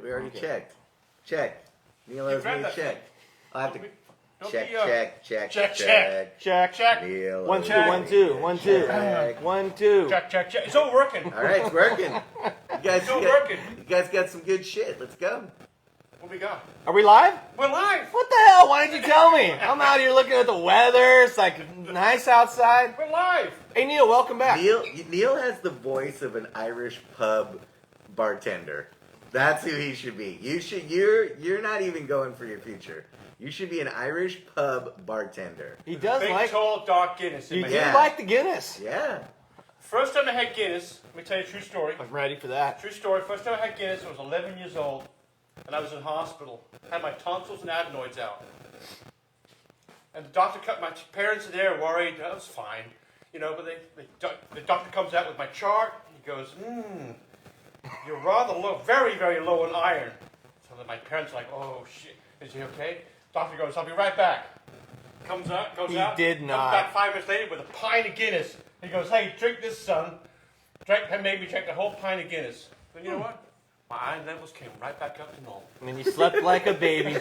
We already checked. Check. Neil owes me a check. I'll have to check. Neil. 1 2 1 2 1 2 1 2. Check. It's all working. All right, it's working. You guys got some good shit. Let's go. What we got? Are we live? We're live. What the hell? Why didn't you tell me? I'm out here looking at the weather. It's like nice outside. We're live. Hey Neil, welcome back. Neil has the voice of an Irish pub bartender. That's who he should be. You're not even going for your future. You should be an Irish pub bartender. He does Big, like tall, dark Guinness. you. In Do my hand. like the Guinness? Yeah. First time I had Guinness, let me tell you a true story. I'm ready for that. True story. First time I had Guinness, I was 11 years old, and I was in hospital. I had my tonsils and adenoids out. And my parents are there worried. That was fine. You know, but the doctor comes out with my chart. He goes, you're rather low, very, very low in iron. So then my parents are like, oh, shit. Is he okay? Doctor goes, I'll be right back. Goes out. He did not. Comes back 5 minutes later with a pint of Guinness. He goes, hey, drink this, son. Made me drink the whole pint of Guinness. But you know what? My iron levels came right back up to normal. I mean, you slept like a baby.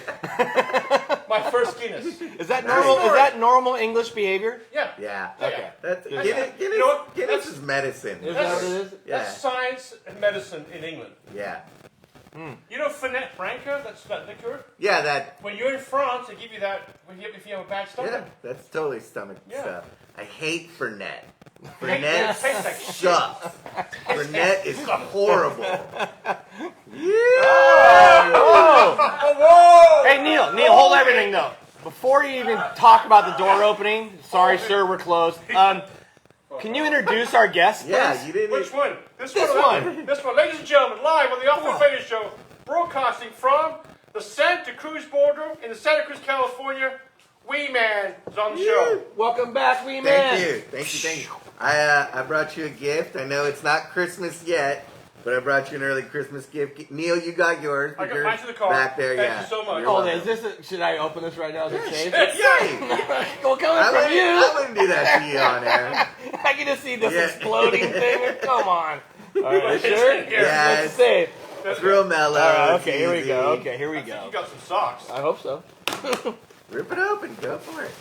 My first Guinness. Is that normal? Is that normal English behavior? Yeah. Yeah. Okay. Guinness, You know what? Guinness is medicine. Is that what it is? Yeah. That's science and medicine in England. Yeah. You know Fernet Branca? That's that liquor? Yeah, that. When you're in France, they give you that if you have a bad stomach. Yeah, that's totally stomach Yeah. stuff. I hate Fernet. It Fernet tastes like shit. sucks. Fernet is horrible. Oh! Hey Neil, hold everything though. Before you even talk about the door opening, sorry sir, we're closed. Can you introduce our guest? Yeah, please? you didn't. Which one? This one. This one. Ladies and gentlemen, live on the Off the Radio Show, broadcasting from the Santa Cruz border in Santa Cruz, California. Wee Man is on the show. Welcome back, wee man. Thank you. I brought you a gift. I know it's not Christmas yet, but I brought you an early Christmas gift. Neil, you got yours. I got mine in the car. Back there, Thank yeah. you so much. You're Oh, welcome. is this? Should I open this right now? Is it safe? Yeah. Well, coming I from you, wouldn't do that to you on air. I can just see this Yeah. exploding thing. Come on. All right, sure. Yeah, It's safe. it's real mellow. All right, it's okay, here we easy. go. Okay, here we I think go. you got some socks. I hope so. Rip it open. Go for it.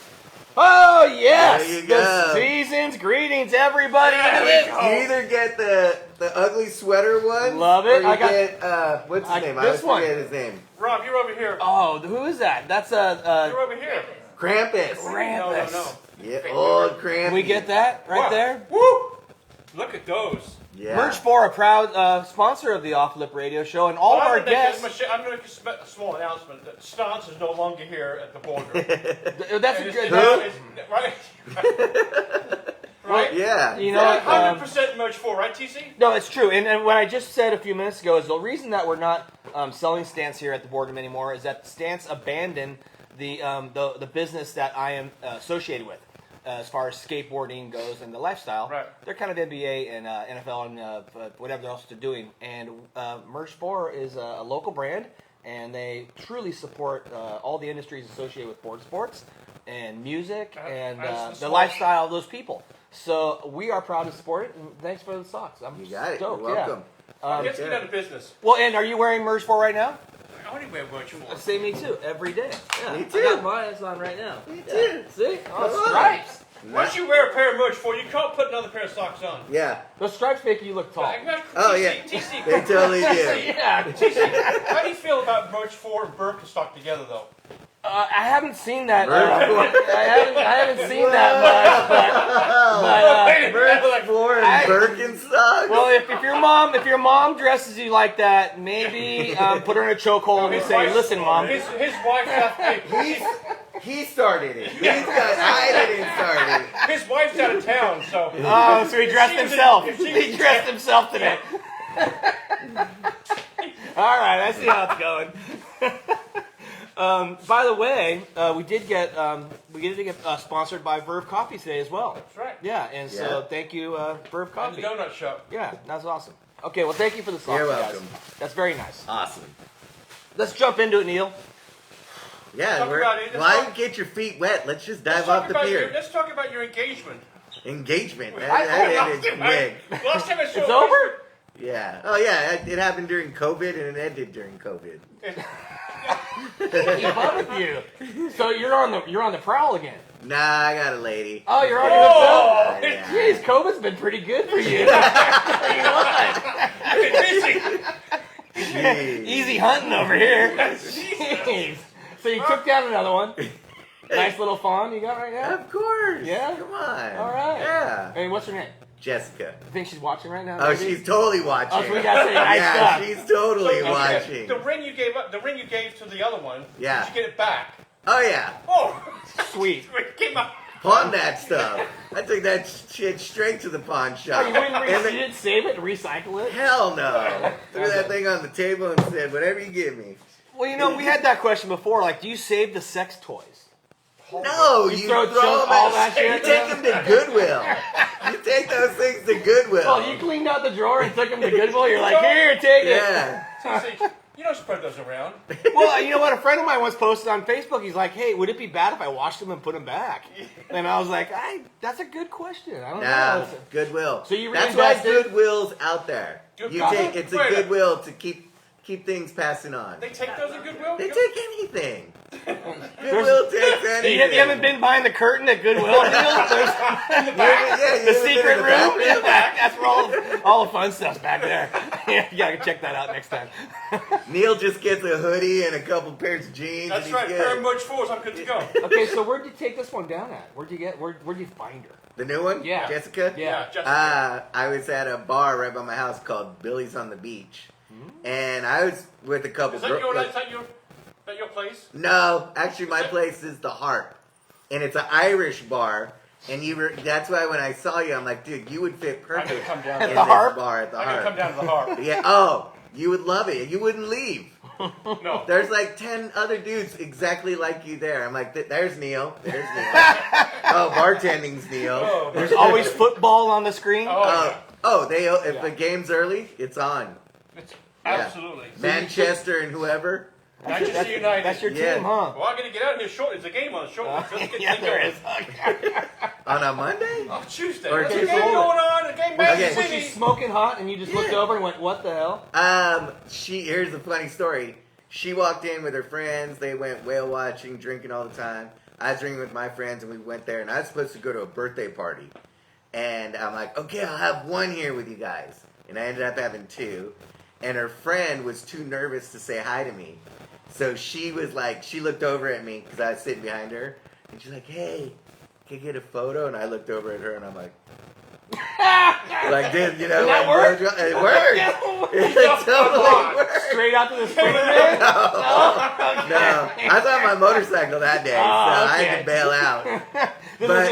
Oh yes, There you the go. season's greetings, everybody. There we go. You either get the ugly sweater one. Love it. Or you I got- get what's his name? I this always one. forget his name. Rob, you're over here. Oh, who is that? That's You're over here. Krampus. Krampus. No. Yeah, old Krampus. Can we get that right Wow. there? Woo! Look at those. Yeah. Merch for a proud sponsor of the Off Lip Radio Show, and all of our guests. I'm going to make a small announcement that Stance is no longer here at the border. That's a And good. right? Well, Right? Yeah. You know what? 100% merch for, right, TC? No, it's true. And what I just said a few minutes ago is the reason that we're not selling Stance here at the Boredom anymore is that Stance abandoned the business that I am associated with. As far as skateboarding goes and the lifestyle, Right. They're kind of NBA and NFL and whatever else they're doing. And Merch 4 is a local brand, and they truly support all the industries associated with board sports and music and the lifestyle of those people. So we are proud to support it, and thanks for the socks. I'm You got it. stoked, You're welcome. Let's get out of business. Well, and are you wearing Merch 4 right now? I only wear merch for. Say me too, every day. Yeah, Me I too. got mine, it's on right now. Me too. See? Come Oh, on. stripes. Once you wear a pair of merch for, you can't put another pair of socks on. Yeah. Those stripes make you look tall. Oh, yeah. TC, They totally do. Yeah. TC, how do you feel about merch 4 and Birkenstock together, though? I haven't seen that. Merch 4. I haven't seen that much, but Merch 4 and Birkenstock. well, if your mom dresses you like that, maybe put her in a chokehold and say, "Listen, mom." His wife's He started it. I didn't start it. his wife's out of town, so. Oh, so he dressed She was in- himself. she- He dressed himself today. All right, I see how it's going. By the way, we did get sponsored by Verve Coffee today as well. That's right. Yeah, and so Yeah. thank you, Verve And Coffee. the donut shop. Yeah, that's awesome. Okay, well, thank you for the socks, You're guys. welcome. That's very nice. Awesome. Let's jump into it, Neil. Yeah, Talk about it. why get your feet wet? Let's just dive off the pier. Let's talk about your engagement. Engagement. Last That ended quick. time I saw It's over? Yeah. Oh yeah, it happened during COVID and it ended during COVID. Keep up with you. So you're on the prowl again. Nah, I got a lady. Oh, you're already Oh, hooked up? yeah. Jeez, COVID's been pretty good for you. Tell you what. Jeez. Easy hunting over here. Jeez. So you took down another one. Nice little fawn you got right now? Of course. Yeah? Come on. All right. Yeah. Hey, what's her name? Jessica. You think she's watching right now? Oh, maybe? she's totally watching. Oh, so we gotta say nice yeah, stuff. she's totally So, watching. the ring you gave to the other one. Yeah. Did you get it back? Oh yeah. Oh, Sweet. it came out. Pawn that stuff. I took that shit straight to the pawn Oh, shop. you wouldn't And you didn't save it and recycle it? hell no. Threw that thing on the table and said, whatever you give me. Well, you know, we had that question before. Like, do you save the sex toys? No, You you throw throw junk, them all at, that you shit? take them to Goodwill. You take those things to Goodwill. Oh, you cleaned out the drawer and took them to Goodwill? You're like, here, take it. Yeah. See, you don't spread those around. Well, you know what? A friend of mine once posted on Facebook. He's like, "Hey, would it be bad if I washed them and put them back?" And I was like, "That's a good question. I don't know." Nah, It's Goodwill. So you That's why reinvested? Goodwill's out there. Good- You Wait take it's a a- Goodwill to keep things passing on. They take those at Goodwill. They take anything. Goodwill takes anything. You haven't been behind the curtain at Goodwill, Neil? There's Yeah, the secret room in the back. That's where all the fun stuff's back there. You gotta check that out next time. Neil just gets a hoodie and a couple pairs of jeans. That's and right. he's Very good. much force. I'm good to go. Okay, so where'd you take this one down at? Where'd you find her? The new one? Yeah. Jessica? Yeah. Jessica. I was at a bar right by my house called Billy's on the Beach. And I was with a couple Is that girls. your place? No, actually, my place is the Harp, and it's an Irish bar. And that's why when I saw you, I'm like, dude, you would fit I'm gonna perfect come down in to this the Harp? bar at the I'm gonna come Harp. down to the Harp. Yeah. Oh, you would love it. You wouldn't leave. No. There's like 10 other dudes exactly like you there. I'm like, there's Neil. There's Neil. Oh, bartending's Neil. Oh, There's always football on the screen. Oh, If Yeah. the game's early, it's on. it's absolutely. Manchester and whoever. Manchester United. That's your Yeah. team, huh? Well, I'm gonna get out of here shortly. There's a game on shortly. Let's get Yeah, things there going. is. On a Monday? Oh, Tuesday. Or There's a Tuesday. game going on. A game Man Okay. Was she City. smoking hot and you just looked over and went, what the hell? Here's a funny story. She walked in with her friends. They went whale watching, drinking all the time. I was drinking with my friends, and we went there. And I was supposed to go to a birthday party. And I'm like, okay, I'll have one here with you guys. And I ended up having two. And her friend was too nervous to say hi to me. So she was like, she looked over at me because I was sitting behind her. And she's like, hey, can I get a photo? And I looked over at her, and I'm like, dude, you know, Did that like, work? It worked. It totally worked. Straight out to the screen, man? No, I was on my motorcycle that day, so I had okay. to bail out.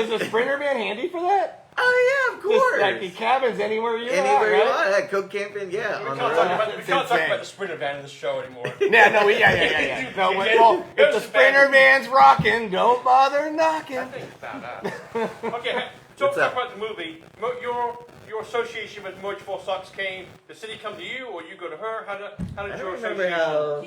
Is the Sprinter van handy for that? Oh yeah, of course. Just like the cabins anywhere you're Anywhere at, you right? want, cook camping, yeah. We On can't the talk road. about, we can't talk insane. about the Sprinter van in this show anymore. Yeah, no, yeah. No, well, if the Sprinter van's rocking, don't bother knocking. That thing's badass. Okay, talk What's up? about the movie. Your association with Merch for Socks came. Did the city come to you, or you go to her? How did I your don't remember association? how.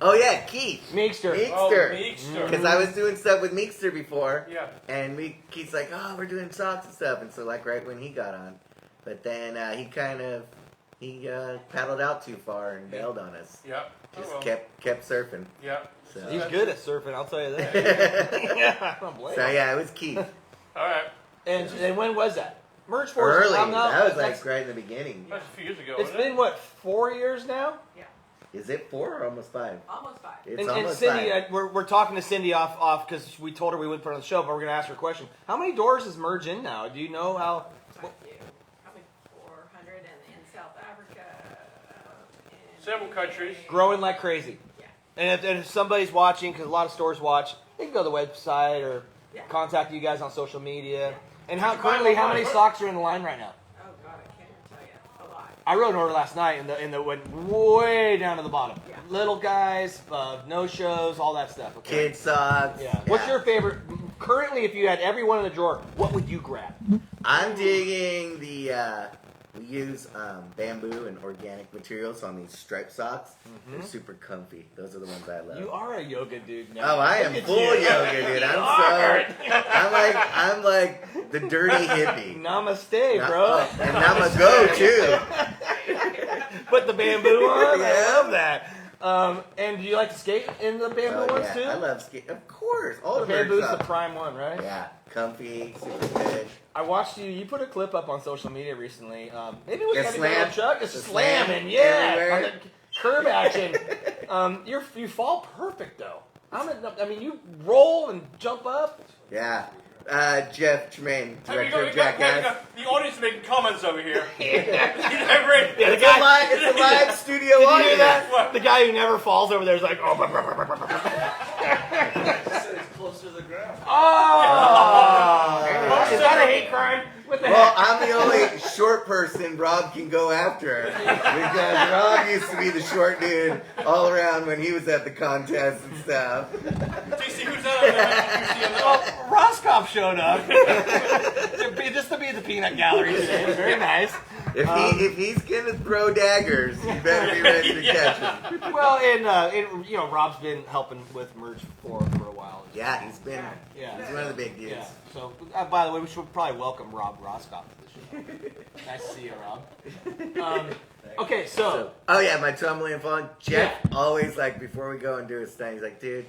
Oh yeah, Keith. Meekster. Oh, Meekster. Meekster. Because I was doing stuff with Meekster before. Yeah. And Keith's like, oh, we're doing socks and stuff. And so, like, right when he got on. But then he paddled out too far and bailed on us. Yeah. Just Oh, well. kept surfing. Yeah. So, He's good at surfing, I'll tell you that. Yeah, I don't blame so him. yeah, it was Keith. All right. And when was that? Merch Force. Early. I'm not- That was that's- like right in the beginning. That's a few years ago. It's wasn't it? been, what, 4 years now? Yeah, Is it 4 or almost 5? almost 5. It's And almost Cindy, 5. we're talking to Cindy off because we told her we wouldn't put her on the show, but we're going to ask her a question. How many doors is Merge in now? Do you know how? Quite a few. Probably 400 in South Africa. Several countries. Growing like crazy. Yeah. And if somebody's watching, because a lot of stores watch, they can go to the website or Yeah. contact you guys on social media. Yeah. And currently, how many socks are in the line right now? Oh, God, I can't even tell you. A lot. I wrote an order last night, and the went way down to the bottom. Yeah. Little guys, no shows, all that stuff. Okay. Kid socks. Yeah. What's your favorite? Currently, if you had every one in the drawer, what would you grab? I'm digging the. We use bamboo and organic materials on these striped socks. They're super comfy. Those are the ones I love. You are a yoga dude now. Oh, I am Look at full you. yoga, dude. I'm like the dirty hippie. Namaste, bro. And I'm a go too. Put the bamboo on. Yeah. I love that. And do you like to skate in the bamboo ones yeah. too? I love skate. Of course, all The the bamboo's merch the stuff. prime one, right? Yeah, comfy, super good. I watched you. You put a clip up on social media recently. Maybe we The got to slam. go Chuck. It's The slamming, slam yeah. everywhere. On the curb action. You fall perfect though. I mean, you roll and jump up. Yeah. Jeff Tremaine, Hey, director of Jackass. the audience is making comments over here. Yeah, It's a live studio Did you audience. hear that? The guy who never falls over there is like, oh, It's closer to the ground. oh. Is that a hate crime? What the Well, heck? I'm the only short person Rob can go after because Rob used to be the short dude all around when he was at the contest and stuff. DC, who's that? Well, Roscoff showed up just to be at the peanut gallery today. Very nice. If he's gonna throw daggers, you better be ready to catch him. Well, and you know, Rob's been helping with merch for a while. Yeah, he's been. Yeah. He's one of the big dudes. Yeah. So, by the way, we should probably welcome Rob Roscoff to the show. Nice to see you, Rob. Okay, so Oh yeah, my tumbling and falling. Jeff always like before we go and do his thing, he's like, dude,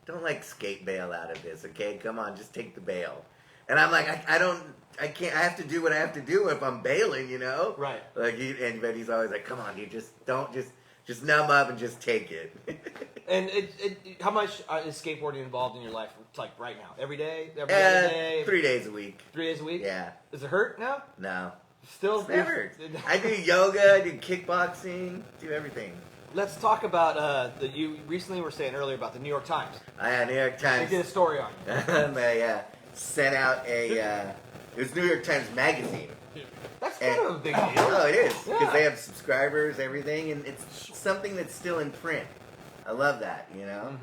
don't like skate bail out of this, okay? Come on, just take the bail. And I'm like, I can't. I have to do what I have to do if I'm bailing, you know? right. Like, but he's always like, come on, dude, just numb up and just take it. And how much is skateboarding involved in your life? It's like right now, every day, every other day, 3 days a week. 3 days a week. Yeah. Does it hurt now? No. Still Never. I do yoga, I do kickboxing, do everything. Let's talk about you recently were saying earlier about the New York Times. New York They Times. did a story on you. They sent out it was New York Times Magazine. That's kind of a big deal. Oh, it is because Yeah. they have subscribers, everything, and it's something that's still in print. I love that, you know.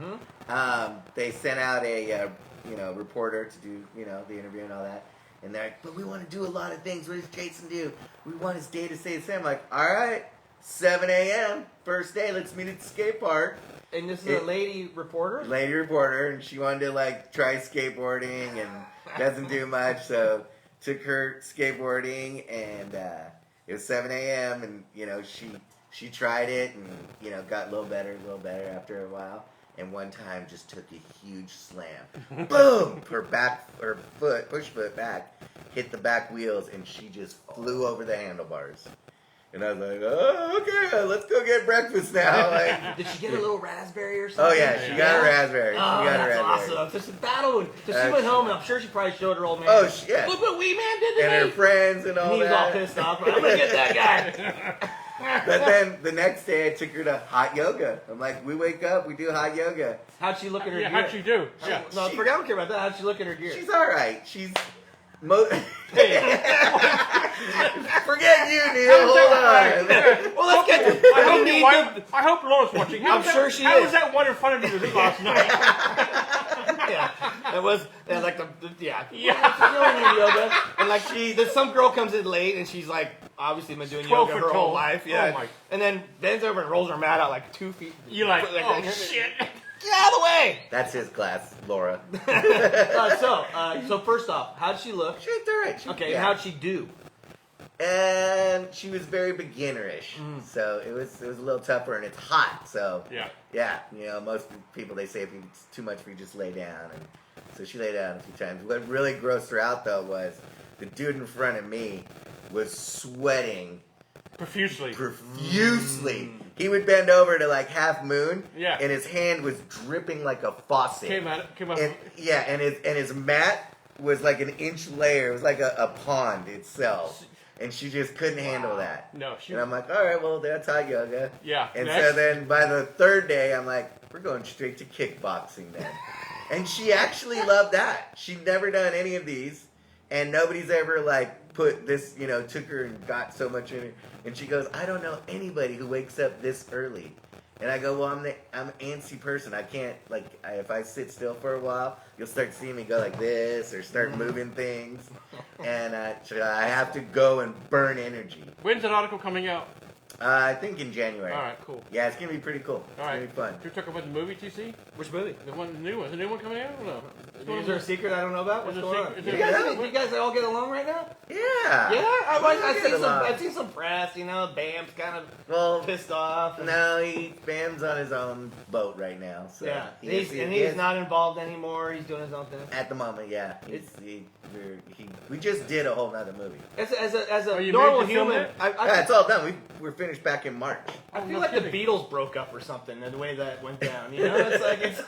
Mm-hmm. They sent out a reporter to do the interview and all that, and they're like, but we want to do a lot of things. What does Jason do? We want his day to stay the same. I'm like, all right, 7 a.m. first day. Let's meet at the skate park. And this is a lady reporter? Lady reporter, and she wanted to like try skateboarding and doesn't do much, so took her skateboarding, and it was 7 a.m. and she tried it and got a little better after a while, and one time just took a huge slam, boom, her push foot back hit the back wheels, and she just flew over the handlebars. And I was like, oh, okay, let's go get breakfast now. Like, Did she get a little raspberry or something? oh yeah, she got a raspberry. Oh, She got a that's raspberry. awesome. Just a battle. So she went home, and I'm sure she probably showed her old man. Oh, yeah. Look what Wee Man did to And her me. friends and all And he was that. all pissed off. I'm going to get that guy. But then the next day I took her to hot yoga. I'm like, we wake up, we do hot yoga. How'd she look at her Yeah, gear? how'd she do? Yeah. No, I don't care about that. How'd she look at her gear? She's all right. She's forget you, Neil. Hold on. Well, let's get to I hope Laura's watching. I'm sure she How is. was that one in front of you last night? Yeah, it was like Yeah. yoga, and like there's some girl comes in late, and she's like obviously been doing 12 yoga foot her whole tall. life, yeah. Oh my. And then bends over and rolls her mat out like 2 feet. You're like, oh that. shit. Get out of the way. That's his class, Laura. So first off, how'd she look? She's all right. Okay, and yeah. how'd she do? And she was very beginnerish, so it was a little tougher, and it's hot, so Yeah. most people they say if it's too much for you, just lay down, and so she lay down a few times. What really grossed her out though was the dude in front of me was sweating Profusely. He would bend over to like half moon, Yeah. and his hand was dripping like a faucet. Came up. And his mat was like an inch layer. It was like a pond itself, and she just couldn't handle that. No, And I'm like, all right, well, that's hot yoga. Yeah. And so next. then by the third day, I'm like, we're going straight to kickboxing then. And she actually loved that. She'd never done any of these, and nobody's ever like put this, took her and got so much in her. And she goes, I don't know anybody who wakes up this early. And I go, well, I'm an antsy person. I can't, if I sit still for a while, you'll start seeing me go like this or start moving things. And so I have to go and burn energy. When's that article coming out? I think in January. All right, cool. Yeah, it's gonna be pretty cool. It's All gonna right. be fun. Did you talk about the movie, TC? Which movie? The new one. Is the new one coming out or no? Is there a secret I don't know about? What's Is there a going on? secret- You is there- guys, you guys all get along right now? Yeah. Yeah, Get along. I've seen some press. You know, Bam's kind of Well, pissed off. and- no, Bam's on his own boat right now. So Yeah, he he's has- not involved anymore. He's doing his own thing. at the moment. Yeah, we just did a whole nother movie. As Oh, a you normal made the film human, yet? Yeah, it's all done. We're finished back in March. I Oh, feel no like kidding. the Beatles broke up or something. The way that went down, you know, it's like it's.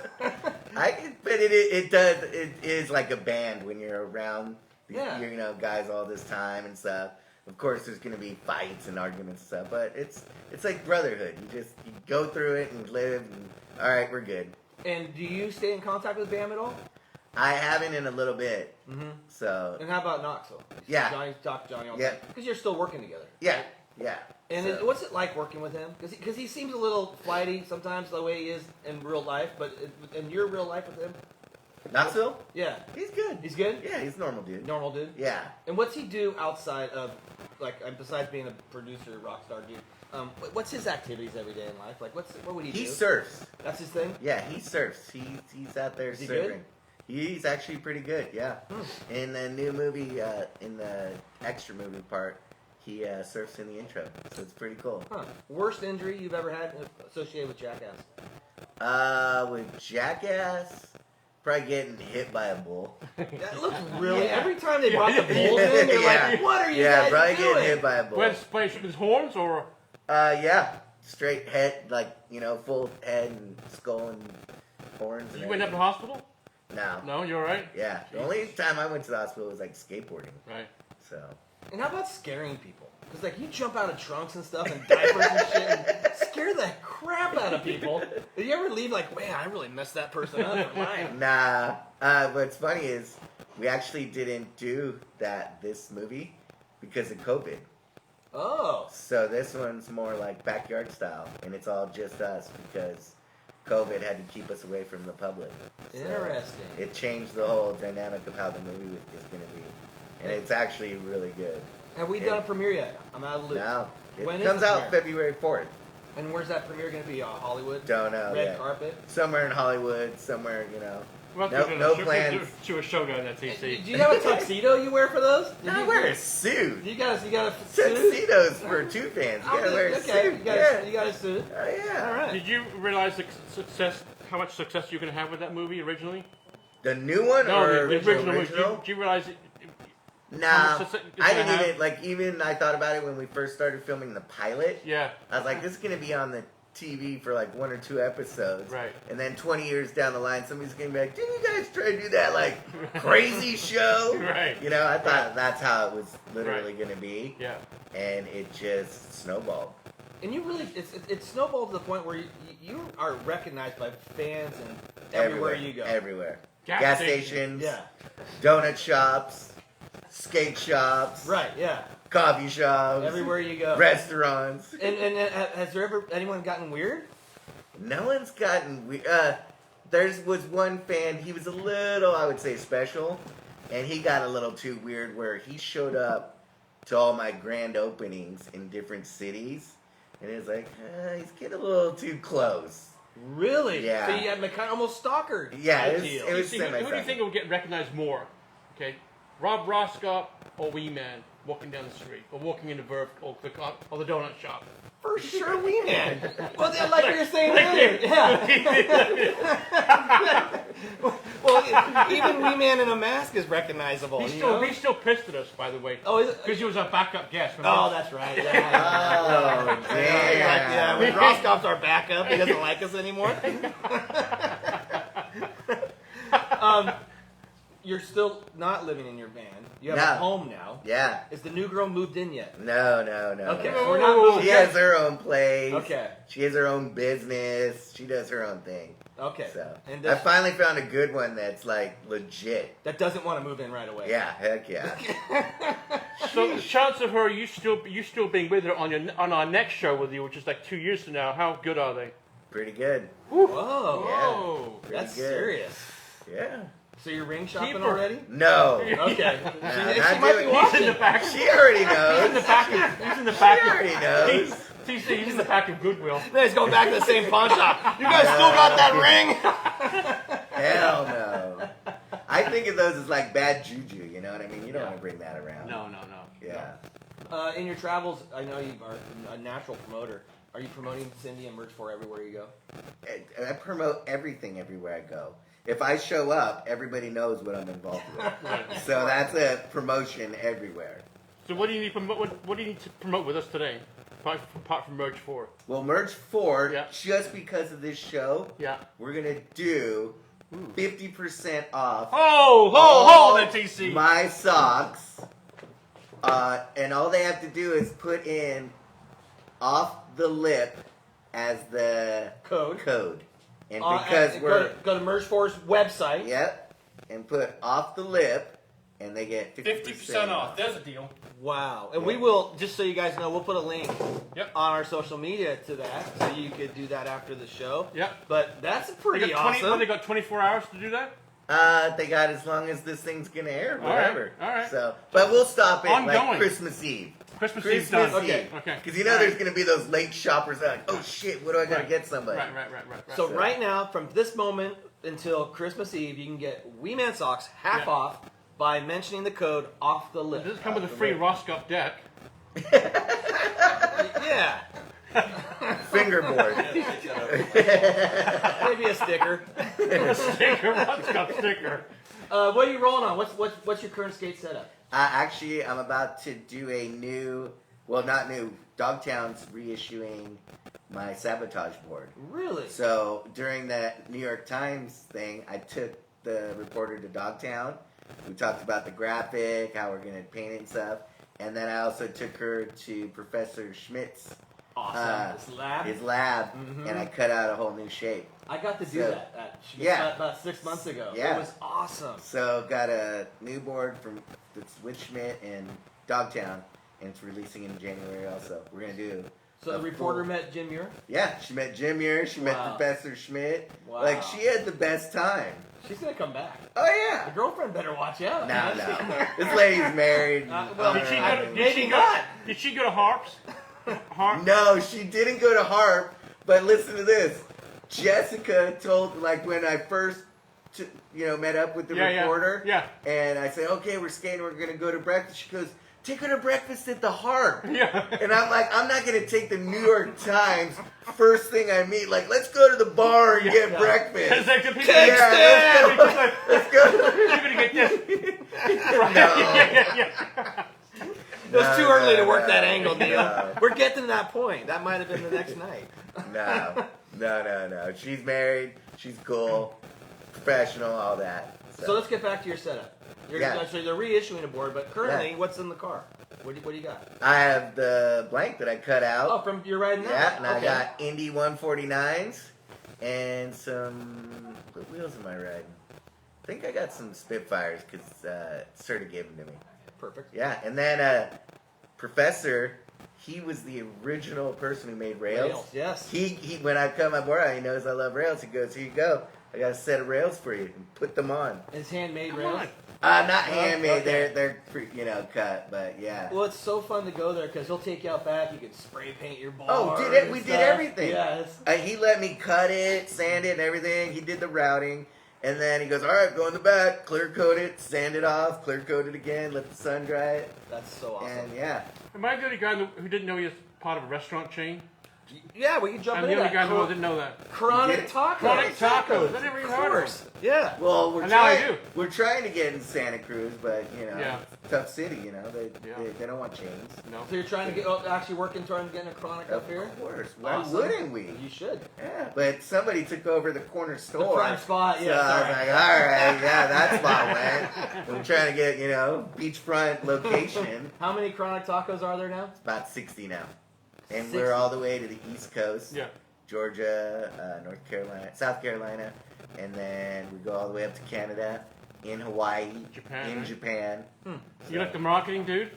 But it does. It is like a band when you're around. Yeah. You know, guys all this time and stuff. Of course, there's gonna be fights and arguments and stuff, but it's like brotherhood. You go through it and live. And, all right, we're good. And do you stay in contact with Bam at all? I haven't in a little bit. Mm-hmm. So And how about Knoxville? Yeah. Johnny all the Yeah. time. Because you're still working together. yeah. And So- what's it like working with him? Because he seems a little flighty sometimes the way he is in real life, but in your real life with him, Knoxville? yeah, He's good. he's good, Yeah, he's a normal dude. normal dude. Yeah. And what's he do outside of, like, besides being a producer, rock star dude? What's his activities every day in life? Like, what would he do? He surfs. That's his thing. Yeah, he surfs. He's out there Is he surfing. good? He's actually pretty good. Yeah. In the new movie, in the extra movie part, he surfs in the intro, so it's pretty cool. Huh. Worst injury you've ever had associated with Jackass? With Jackass, probably getting hit by a bull. That looks really. Yeah. Every time they brought the bulls in, you're Yeah. like, "What are you Yeah, guys probably doing?" getting hit by a bull. By his horns or? Yeah, straight head, like full head and skull and horns. And You went up to the hospital? No. No, you're all right. Yeah, the only time I went to the hospital was like skateboarding. Right. So. And how about scaring people? Because like you jump out of trunks and stuff and diapers and shit and scare the crap out of people. Did you ever leave like, man, I really messed that person up for mine? Nah. What's funny is we actually didn't do this movie because of COVID. Oh. So this one's more like backyard style, and it's all just us because COVID had to keep us away from the public. So Interesting. it changed the whole dynamic of how the movie is going to be, and it's actually really good. Have we done a premiere yet? I'm out of the loop. Now it When is comes the out premiere? February 4th. And where's that premiere going to be? Hollywood? Don't know Red yet. carpet? Somewhere in Hollywood, somewhere Well, no plans. To a show down at Do TC. you have a tuxedo you wear for those? I wear a suit. You got a suit? Tuxedos for two fans. You Oh, gotta wear a okay, suit. you got, Yeah. you got a suit. Oh yeah. All right. Did you realize how much success you're going to have with that movie originally? The new one No, or the original movie. original? Did you realize Nah, how much success it's I gonna didn't have? even I thought about it when we first started filming the pilot. Yeah. I was like, this is gonna be on the TV for like 1 or 2 episodes. Right. And then 20 years down the line, somebody's gonna be like, didn't you guys try to do that like crazy show? Right. You know, I thought that's how it was literally gonna be. Yeah. And it just snowballed. And you really, it's snowballed to the point where you are recognized by fans and everywhere you go. Everywhere. Gas Gas stations. stations. Yeah. Donut shops. Skate shops. Right. Yeah. Coffee shops. Everywhere you go. Restaurants. And has there ever anyone gotten weird? No one's gotten there was one fan, he was a little, I would say, special, and he got a little too weird where he showed up to all my grand openings in different cities, and it was like, he's getting a little too close. Really? Yeah. So you had kind of almost stalker. Yeah, type it was- deal. it was- See, who do you think will get recognized more? Okay, Rob Roscott or Wee Man walking down the street, or walking in the Verve, or the donut shop? For sure, Wee Man. Well, then, like you were saying earlier, yeah. Well, even Wee Man in a mask is recognizable. He's you know? still pissed at us, by the way, Oh, is it? because he was our backup guest. Oh, that's right. Yeah. Oh, Yeah, damn. when Roscoff's our backup, he doesn't like us anymore. You're still not living in your van. You have a No. home now. Yeah. Is the new girl moved in yet? No. Okay, no. so we're not moving She has her own place. Okay. She has her own business. She does her own thing. Okay. So And I finally found a good one that's like legit. that doesn't want to move in right away. Yeah, heck yeah. So the chance of her you still being with her on our next show with you, which is like 2 years from now, how good are they? Pretty good. Whoa. Whoa. Pretty That's good. serious. Yeah. So you're ring shopping Keep her. already? No. Okay. Nah, she not might be doing- watching. He's in the back. She already He's in knows. the back. He's in the She back. already knows. TC, he's in the back of Goodwill. Then he's going back to the same pawn shop. You guys still got that ring? Hell no. I think of those as like bad juju, you know what I mean? You don't want to bring that around. No. Yeah. In your travels, I know you are a natural promoter. Are you promoting Cindy and Merch 4 everywhere you go? I promote everything everywhere I go. If I show up, everybody knows what I'm involved with. So that's a promotion everywhere. So what do you need to promote with us today, apart from Merch 4? Well, Merch 4, Yeah. just because of this show, Yeah. we're going to do 50% off Hold it, TC. my socks. And all they have to do is put in off the lip as the code. And because go to Merch 4's website. Yep. And put off the lip, and they get 50% off. There's a deal. Wow. And we will, just so you guys know, we'll put a link Yep. on our social media to that, so you could do that after the show. Yep. But that's They pretty got awesome. They got 24 hours to do that? They got as long as this thing's gonna air, All right, whatever. all right. So, but we'll stop it like Ongoing. Christmas Eve. Christmas Eve's done. Okay. Okay. Because you know there's gonna be those late shoppers that are like, oh shit, what do I gotta Right. get somebody? Right. So right now, from this moment until Christmas Eve, you can get Wee Man socks half Yeah. off by mentioning the code off the lip. Does this come with a free Roscoff deck? Yeah. Fingerboard. Maybe a sticker. A sticker, Roscoff sticker. What are you rolling on? What's your current skate setup? Actually, I'm about to do a new, well, not new. Dogtown's reissuing my sabotage board. Really? So during that New York Times thing, I took the reporter to Dogtown. We talked about the graphic, how we're going to paint it and stuff. And then I also took her to Professor Schmidt's Awesome. His lab. and I cut out a whole new shape. I got to do So- that Yeah. about 6 months ago. Yeah. It was awesome. So got a new board that's with Schmidt in Dogtown, and it's releasing in January also. We're going to do... So the reporter met Jim Muir? Yeah, she met Jim Muir, she met Wow. Professor Schmidt. Wow. Like, she had the best time. She's going to come back. Oh, The yeah. girlfriend better watch out. No. This lady's married. Well, Did she go to, maybe not. Did she go to Harps? Harp? No, she didn't go to Harp, but listen to this. Jessica told, like, when I first, met up with the reporter, Yeah. and I said, okay, we're skating, we're going to go to breakfast. She goes, take her to breakfast at the Harp. Yeah. And I'm like, I'm not going to take the New York Times first thing I meet. Like, let's go to the bar and get breakfast. It's like the people Let's go. You're gonna get this. No. It was too early to work no, that angle, Neil. no. We're getting to that point. That might have been the next night. No. She's married. She's cool, professional, all that. So let's get back to your setup. So they're reissuing a board, but currently, what's in the car? What do you got? I have the blank that I cut out. Oh, from you're riding that? Yeah, and Okay. I got Indy 149s and some. What wheels am I riding? I think I got some Spitfires because Serta gave them to me. Perfect. Yeah, and then Professor, he was the original person who made rails. Yes. He when I cut my board out, he knows I love rails. He goes, here you go. I got a set of rails for you, and put them on. It's handmade Come rails. on. Not handmade. Okay. They're cut, but yeah. Well, it's so fun to go there because he'll take you out back. You can spray paint your board. Oh, we did everything. Yes. He let me cut it, sand it, and everything. He did the routing, and then he goes, all right, go in the back, clear coat it, sand it off, clear coat it again, let the sun dry it, That's so awesome. and yeah. Am I the only guy who didn't know he was part of a restaurant chain? Yeah, we can jump I'm into the only that. guy who didn't know that. Chronic Yeah. tacos. Chronic tacos. I never Of even heard of course. Yeah. Well, And now I do. we're trying to get in Santa Cruz, but Yeah. tough city. Yeah. They don't want chains. No. So you're trying to get actually working toward getting a chronic up here? Of course. Why Awesome. wouldn't we? You should. Yeah, but somebody took over the corner store. prime spot, So yeah, I was sorry. like, all right, yeah, that spot went. I'm trying to get, beachfront location. How many chronic tacos are there now? About 60 now. And 60. we're all the way to the East Coast. Yeah. Georgia, North Carolina, South Carolina, and then we go all the way up to Canada, in Hawaii, Japan, in right? Japan. You like the marketing dude?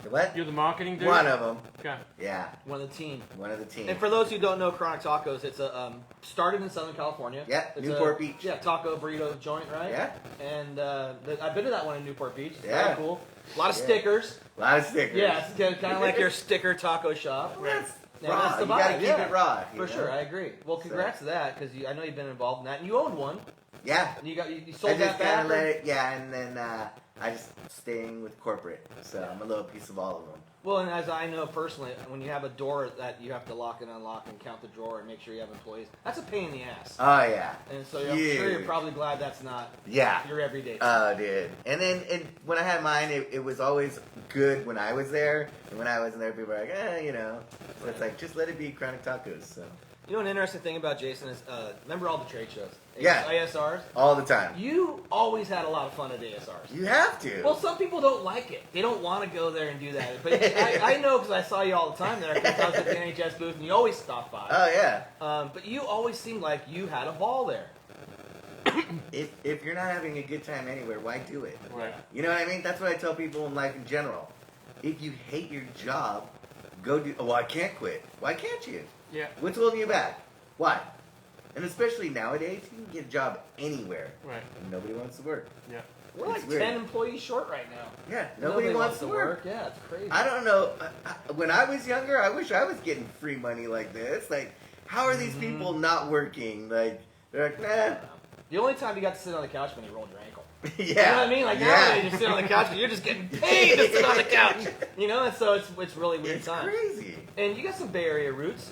What? You're the marketing dude? One of them. Okay. Yeah, One of the team. one of the team. And for those who don't know Chronic Tacos, it's a started in Southern California. Yeah, It's Newport Beach. Yeah, taco burrito joint, right? Yeah. And I've been to that one in Newport Beach. It's Yeah. very cool. A lot of Yeah. stickers. A lot of stickers. Yeah, it's kind of like your sticker taco shop. Well, And raw. that's the You gotta vibe, keep yeah. it raw. For sure, I agree. Well, congrats to that because I know you've been involved in that, and you owned one. Yeah. And you I sold that just back. kind of let it, yeah, and then I just staying with corporate, so I'm a little piece of all of them. Well, and as I know personally, when you have a door that you have to lock and unlock and count the drawer and make sure you have employees, that's a pain in the ass. Oh yeah. And so I'm sure you're probably glad that's not Yeah. your everyday. Oh, dude. And then when I had mine, it was always good when I was there, and when I wasn't there, people were like, you know. So it's like just let it be Chronic Tacos. So. You know, an interesting thing about Jason is, remember all the trade shows? Yeah. ASRs? All the time. You always had a lot of fun at ASRs. You have to. Well, some people don't like it. They don't want to go there and do that. But I know because I saw you all the time there because I was at the NHS booth and you always stop by. Oh, yeah. But you always seemed like you had a ball there. If you're not having a good time anywhere, why do it? Right. You know what I mean? That's what I tell people in life in general. If you hate your job, go do... Oh, well, I can't quit. Why can't you? Yeah. What's holding you back? Why? And especially nowadays, you can get a job anywhere. Right. And nobody wants to work. Yeah. We're It's like weird. 10 employees short right now. Yeah, nobody wants to work. Yeah, it's crazy. I don't know. When I was younger, I wish I was getting free money like this. Like, how are these people not working? Like, they're like, nah. The only time you got to sit on the couch when you rolled your ankle. Yeah. You know what I mean? Like nowadays, you sit on the couch and you're just getting paid to sit on the couch. You know, and so it's really weird It's times. crazy. And you got some Bay Area roots.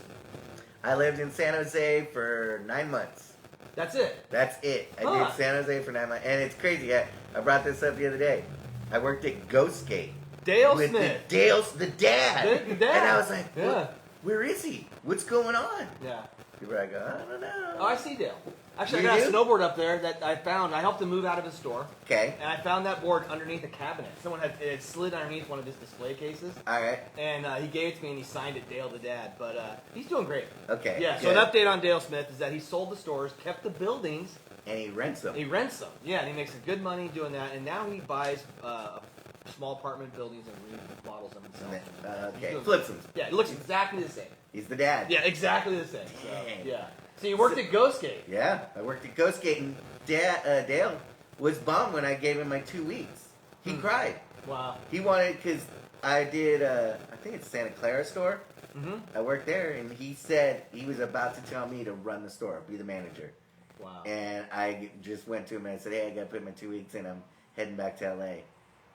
I lived in San Jose for 9 months. That's it. That's it. I Huh. did San Jose for 9 months. And it's crazy. I brought this up the other day. I worked at Ghost Skate. Dale with Smith. The dad. The dad. And I was like, Yeah. where is he? What's going on? Yeah. People are like, I don't know. Oh, I see Dale. Actually, You I got a do? snowboard up there that I found. I helped him move out of his store, Okay. and I found that board underneath a cabinet. Someone it had slid underneath one of his display cases, All right. and he gave it to me, and he signed it Dale the Dad. But he's doing great. Okay. Yeah. So good. an update on Dale Smith is that he sold the stores, kept the buildings, And he rents them. he rents them. Yeah, and he makes good money doing that. And now he buys small apartment buildings and remodels them himself. Okay. doing- Flips them. Yeah, it looks exactly the same. He's the dad. Yeah, exactly the same. So, Dang. yeah. So you worked at Ghost Skate. Yeah, I worked at Ghost Skate, and Dale was bummed when I gave him my 2 weeks. He cried. Wow. He wanted, because I did, I think it's Santa Clara store. Mm-hmm. I worked there, and he said he was about to tell me to run the store, be the manager. Wow. And I just went to him and I said, hey, I got to put my 2 weeks in. I'm heading back to L.A.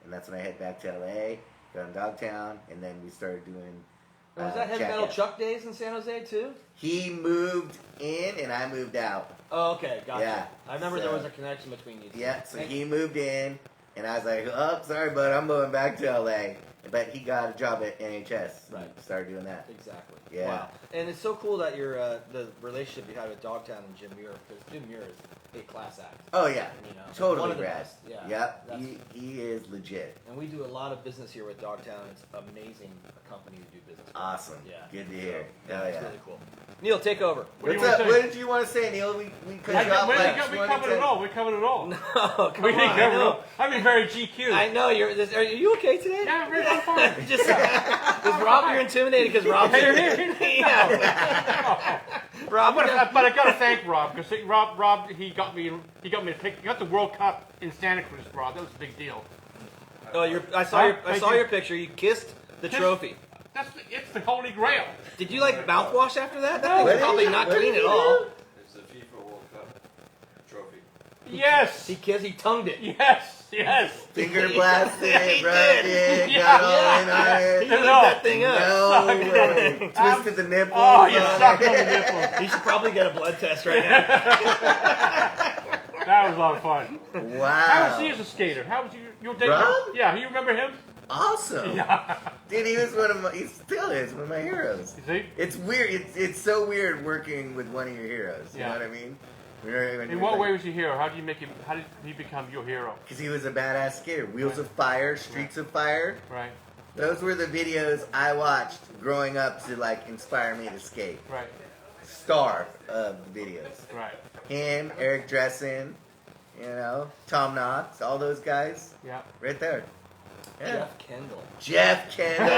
And that's when I head back to L.A., got in Dogtown, and then we started doing Was that Heavy Metal Jackass. Chuck days in San Jose too? He moved in, and I moved out. Oh, okay, gotcha. Yeah, I remember there so- was a connection between you two. Yeah, so And- he moved in, and I was like, oh, sorry, bud, I'm moving back to L.A. But he got a job at NHS. Right. Started doing that. Exactly. Yeah. Wow. And it's so cool that your the relationship you had with Dogtown and Jim Muir, because Jim Muir is a class act. Oh, yeah. You know, Totally one of the rad. best. Yeah. Yep. That's- He is legit. And we do a lot of business here with Dogtown. It's amazing company to do business with. Awesome. Yeah. Good to hear. So, Hell it's yeah. really cool. Neil, take over. What do you What's wanna up? say? What did you want to say, Neil? We cut you off We like covered it all. We covered it all. No, We come didn't on. cover it all. I've been very GQ. I know you're. Are you okay today? Yeah, I'm very fine. Just is Rob? You're intimidated because Rob's Hey, here. here, here. Yeah. Rob, But I got to thank Rob because Rob he got me to pick. He got the World Cup in Santa Cruz, Rob. That was a big deal. oh, I saw Thank your you. picture. You kissed the Kissed- trophy. It's the Holy Grail. Did you like mouthwash after that? That What thing's did probably you- not what clean did at you all. do? It's the FIFA World Cup trophy. Yes. He kissed. He tongued it. Yes. Yes. Finger blasted, Yeah, he rubbed did. it, Yeah, got all yeah. in on He it. lit No. that thing up. No Suck it. way. Twisted the nipples. Oh, you on sucked it. on the nipple. He should probably get a blood test right now. That was a lot of fun. How Wow. was he as a skater? How was your day? Rob? Yeah, you remember him? Awesome. Yeah. Dude, he was he still is one of my heroes. You see? It's weird. It's so weird working with one of your heroes. You Yeah. know what I mean? In what way was he a hero? How did he become your hero? Because he was a badass skater. Wheels of Fire, Streets of Fire. Right. Those were the videos I watched growing up to like inspire me to skate. Right. Star of videos. Right. Him, Eric Dressen, Tom Knox, all those guys, Yeah. right there. Jeff Kendall. Jeff Kendall.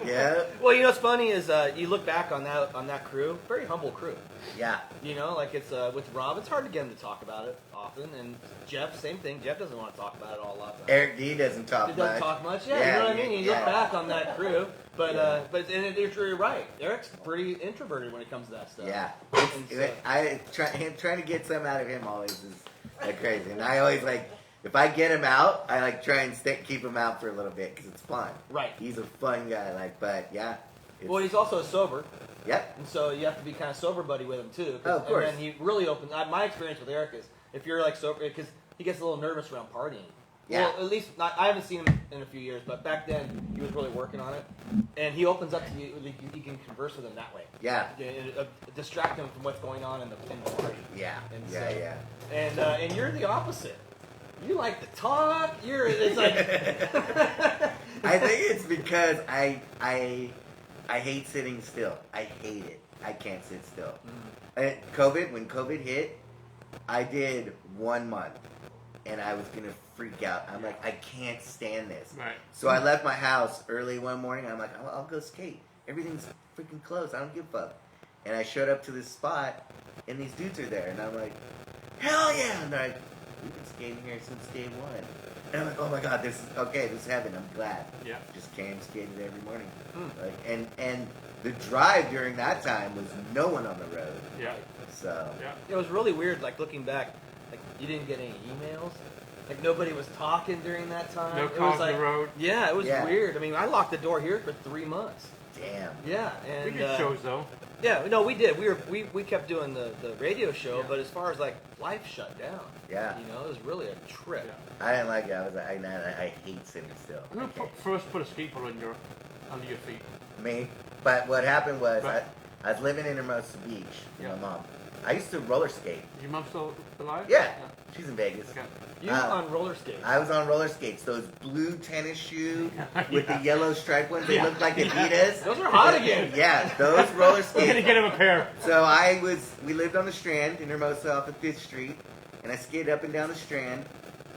Yeah. Well, you know what's funny is you look back on that crew, very humble crew. Yeah. You know, like it's with Rob, it's hard to get him to talk about it often, and Jeff, same thing. Jeff doesn't want to talk about it all a lot. Eric D doesn't talk He much. doesn't talk much. Yeah, you know what I mean. You look yeah. back on that crew, but you're right. Eric's pretty introverted when it comes to that stuff. Yeah. And so- Trying to get some out of him always is like crazy, and I always like. If I get him out, I like try and keep him out for a little bit because it's fun. Right. He's a fun guy, but yeah. Well, he's also sober, Yep. and so you have to be kind of sober buddy with him too. Oh, of course. And then he really opens. My experience with Eric is if you're like sober, because he gets a little nervous around partying. Yeah. Well, at least I haven't seen him in a few years, but back then he was really working on it, and he opens up to you. You can converse with him that way. Yeah. Distract him from what's going on in the party. Yeah. And Yeah. so- Yeah. And you're the opposite. You like to talk. It's like I think it's because I hate sitting still. I hate it. I can't sit still. And when COVID hit, I did 1 month, and I was gonna freak out. I'm like, I can't stand this. Right. So I left my house early one morning. I'm like, I'll go skate. Everything's freaking closed. I don't give a fuck. And I showed up to this spot, and these dudes are there, and I'm like, hell yeah! And they're like, we've been skating here since day one. And I'm like, oh my god, this is heaven. I'm glad. Yeah. Just came, skated every morning. Like, and the drive during that time was no one on the road. Yeah. So Yeah. it was really weird. Like looking back, like you didn't get any emails. Like nobody was talking during that time. No It was cars on like, the road. Yeah, it was Yeah. weird. I mean, I locked the door here for 3 months. damn. Yeah, We and did shows though. yeah, no, we did. We kept doing the radio show, Yeah. but as far as like life shut down. Yeah. You know, it was really a trip. Yeah. I didn't like it. I was like, I hate sitting still. Who I can't. first put a skateboard under your feet? Me. But what happened was Right. I was living in Hermosa Beach with Yeah. my mom. I used to roller skate. Is your mom still alive? Yeah. She's in Vegas. Okay. You Ah. on roller skates. I was on roller skates, those blue tennis shoes with Yeah. the yellow stripe ones. They Yeah. look like Adidas. Those are hot again. Yeah, those roller We're gonna skates. get him a pair. So we lived on the Strand in Hermosa off of 5th Street, and I skated up and down the Strand.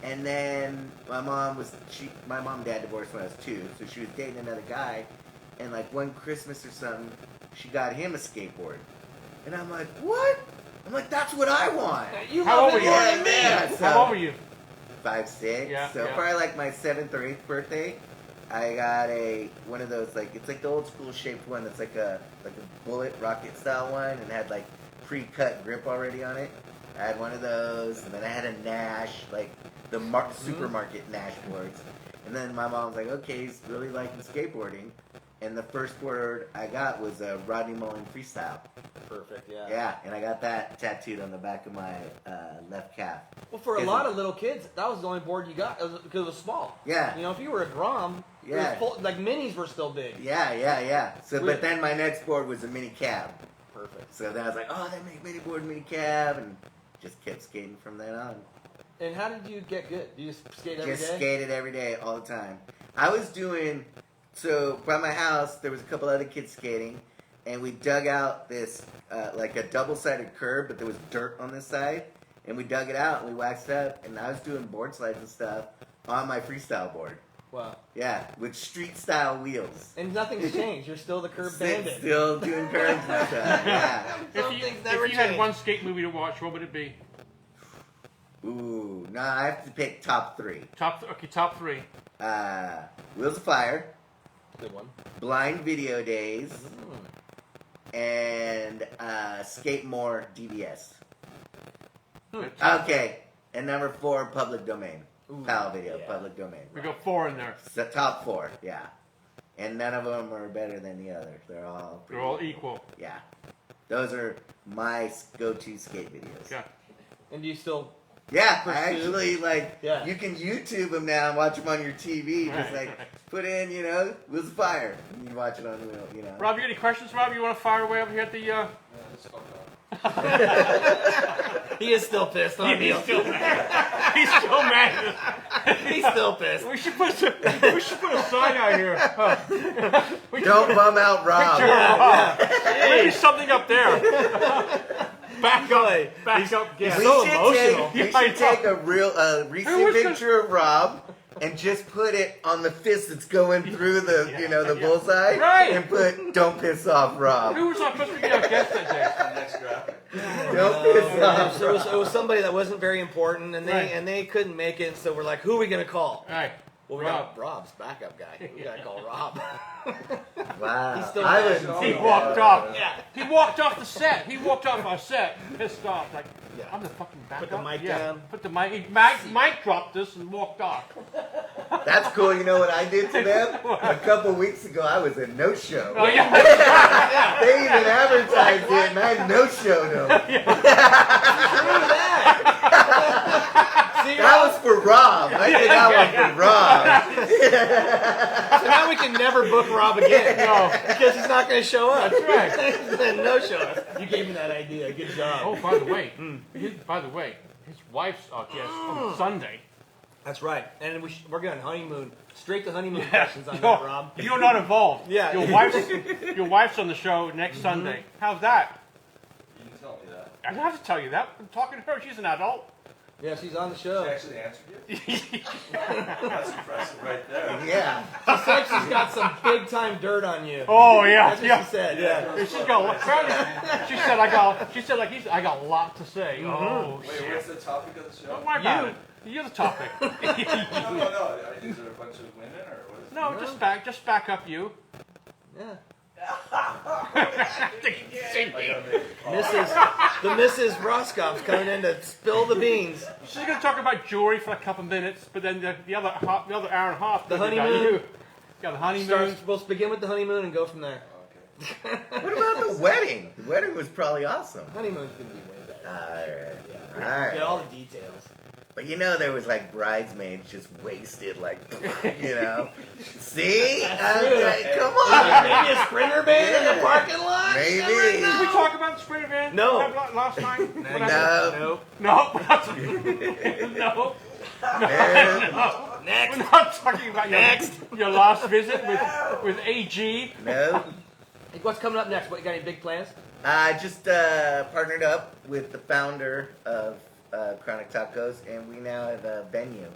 And then my mom and dad divorced when I was 2, so she was dating another guy. And like one Christmas or something, she got him a skateboard. And I'm like, what? I'm like, that's what I want. You How love old it were you? more than me. Yeah, so- How old were you? 5, 6. Yeah, So yeah. probably like my 7th or 8th birthday, I got one of those, like, it's like the old school shaped one that's like a bullet rocket style one and had like pre-cut grip already on it. I had one of those, and then I had a Nash, like the supermarket Nash boards. And then my mom was like, okay, he's really liking skateboarding. And the first board I got was a Rodney Mullen Freestyle. Perfect. Yeah. Yeah, and I got that tattooed on the back of my left calf. Well, for a Is lot it- of little kids, that was the only board you got because it was small. Yeah. You know, if you were a Grom, it Yeah. was full, like minis were still big. Yeah. So, We- but then my next board was a mini cab. Perfect. So then I was like, oh, they make mini board, mini cab, and just kept skating from then on. And how did you get good? You just skate every day? Just skated every day, all the time. I was doing, so by my house, there was a couple other kids skating, and we dug out this, like a double-sided curb, but there was dirt on this side, and we dug it out, and we waxed it up, and I was doing board slides and stuff on my freestyle board. Wow. Yeah, with street-style wheels. And nothing's changed. You're still the curb bandit. Still doing curves and stuff, yeah. Some If things never you had change. one skate movie to watch, what would it be? Ooh, no, I have to pick top 3. Top 3. Wheels of Fire, Good one. Blind Video Days, Hmm. and Skate More DVS. Good. Okay, and number 4, Public Domain. Ooh, PAL Video, yeah. Public Domain. We got 4 in there. The top 4, yeah. And none of them are better than the other. They're all They're all equal. Yeah. Those are my go-to skate videos. Yeah. And do you still... Yeah, I Pursue. actually, like, Yeah. you can YouTube them now and watch them on your TV. Just, Right, like, right. put in, Wheels of Fire. And you watch it on the wheel, Rob, you got any questions, Rob? You want to fire away over here at the... Yeah, it's fucked up. He is still pissed on me. He's still mad. He's still mad. He's still pissed. We should put a sign out here. Don't bum out Rob. Maybe something up there. Back up. He's Yeah. so emotional. We I should know. take a recent was gonna- picture of Rob and just put it on the fist that's going through the the Yeah. bullseye, Right. and put "Don't piss off, Rob." Who was supposed to be our guest that day? Next graphic. Don't piss off. So it was somebody that wasn't very important, and Right. they couldn't make it. So we're like, who are we gonna call? All right. Well, we Rob. got Rob's backup guy. We gotta call Rob. Wow. He's still I mad. wouldn't He see walked that. off. Yeah. He walked off the set. He walked off our set, pissed off. Like, Yeah. I'm the fucking backup. the mic yeah. down. Put the mic. Mike dropped this and walked off. That's cool. You know what I did to them? A couple weeks ago, I was a no-show. Oh yeah. They even advertised it, and I no-showed them. See, That was for Rob. I did that one for Rob. so now we can never book Rob again. No. Because he's not gonna show up. That's right. No show. You gave me that idea. Good job. Oh, by the way, his wife's on Sunday. That's right. And we're going honeymoon. Straight to honeymoon questions on You're, that, Rob. you're not involved. Yeah. Your wife's on the show next Sunday. How's that? You can tell me that. I don't have to tell you that. I'm talking to her. She's an adult. Yeah, she's on the She show. actually answered you? That's impressive right there. Yeah. She said she's got some big time dirt on you. Oh yeah, That's what yeah. she said. Yeah. She's got. She said I got a lot to say. Oh Wait, shit. what's the topic of the show? Don't worry about it. You're the topic. No. Is there a bunch of women or what is it? No, just back up you. Yeah. Like, Mrs. Roscoff's coming in to spill the beans. She's gonna talk about jewelry for a couple minutes, but then the other hour and a half. The is about honeymoon? You. Got the honeymoon. We'll begin with the honeymoon and go from there. Okay. What about the wedding? The wedding was probably awesome. Honeymoon's gonna be way better. All Yeah. right. Get all the details. But there was like bridesmaids just wasted, like, See? Come on. Maybe a sprinter band in the parking lot? Maybe. Did we talk about the sprinter van? No. Last time? No. No. No. No. Next. We're not talking about your last visit with AG. No. Hey, what's coming up next? What, you got any big plans? I just partnered up with the founder of Chronic Tacos, and we now have a venue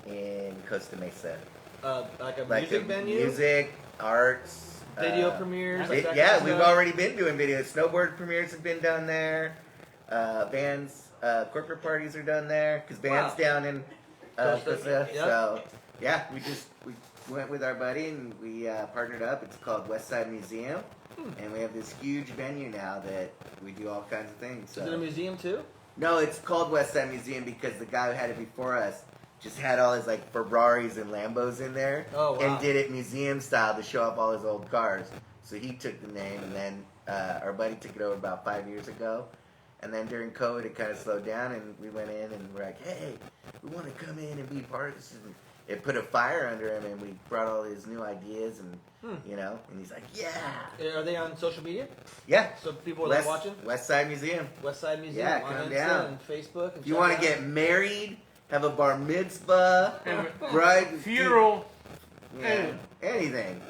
in Costa Mesa. Like a Like music a venue? Music, arts. Video premieres? Like that Yeah, kind of we've stuff? already been doing videos. Snowboard premieres have been done there. Bands, corporate parties are done there. Because band's Wow. down in Costa. Yep. So, yeah, we went with our buddy and we partnered up. It's called West Side Museum. And we have this huge venue now that we do all kinds of things. So. Is it a museum too? No, it's called West Side Museum because the guy who had it before us just had all his like Ferraris and Lambos in there, Oh, wow. and did it museum style to show off all his old cars. So he took the name, and then our buddy took it over about 5 years ago. And then during COVID, it kind of slowed down, and we went in and we're like, hey, we want to come in and be part of this. And it put a fire under him, and we brought all his new ideas, and and he's like, yeah, Are they on social media? yeah. So people are like watching? West Side Museum. West Side Museum Yeah, on come Insta down. and Facebook. And If you check want it to out. get married, have a bar mitzvah, bride, Funeral. yeah, anything.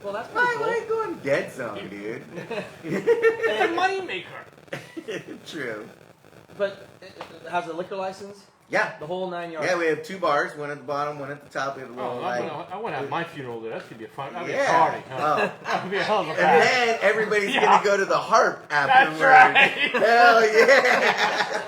Well, that's pretty Why cool. are you going dead zone, dude? It's a moneymaker. True. But it has a liquor license? Yeah. The whole 9 yards? Yeah, we have two bars, one at the bottom, one at the top. We have a little, Oh, I want to have my funeral there. That's going to be a fun. That'll be a yeah. party. Huh? Oh. That'll be a hell of a And party. then everybody's Yeah. going to go to the harp afterwards. right. Hell yeah.